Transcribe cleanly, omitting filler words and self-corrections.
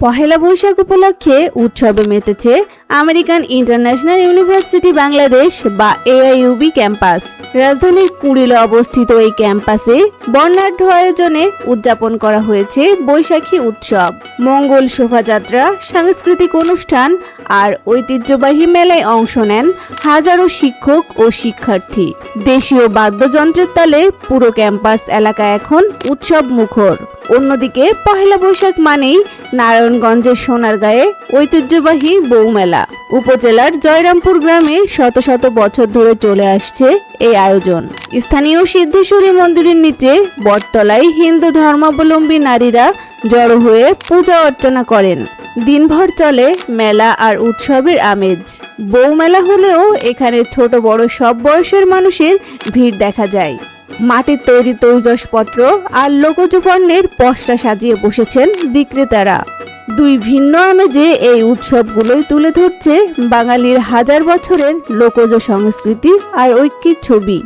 পহেলা বৈশাখ উপলক্ষে উৎসবে মেতেছে American international university Bangladesh বা AIUB ক্যাম্পাস। রাজধানীর কুড়িলে অবস্থিত এই ক্যাম্পাসে বর্ণাঢ্য আয়োজনে উদযাপন করা হয়েছে বৈশাখী উৎসব। মঙ্গল শোভাযাত্রা, সাংস্কৃতিক অনুষ্ঠান আর ঐতিহ্যবাহী মেলায় অংশ নেন হাজারো শিক্ষক ও শিক্ষার্থী। দেশীয় বাদ্যযন্ত্রের তালে পুরো ক্যাম্পাস এলাকা এখন উৎসব মুখর। অন্যদিকে পহেলা বৈশাখ মানেই নারায়ণগঞ্জের সোনারগাঁয়ে ঐতিহ্যবাহী বউমেলা। উপজেলার জয়রামপুর গ্রামে শত শত বছর ধরে চলে আসছে এই আয়োজন। স্থানীয় সিদ্ধেশ্বরী মন্দিরের নিচে বটতলায় হিন্দু ধর্মাবলম্বী নারীরা জড়ো হয়ে পূজা অর্চনা করেন। দিনভর চলে মেলা আর উৎসবের আমেজ। বউমেলা হলেও এখানে ছোট বড় সব বয়সের মানুষের ভিড় দেখা যায়। মাটির তৈরি তৈজসপত্র আর লোকজ পণ্যের পসরা সাজিয়ে বসেছেন বিক্রেতারা। দুই ভিন্ন আমেজে এই উৎসবগুলোই তুলে ধরছে বাঙালির হাজার বছরের লোকজ সংস্কৃতি আর ঐক্যের ছবি।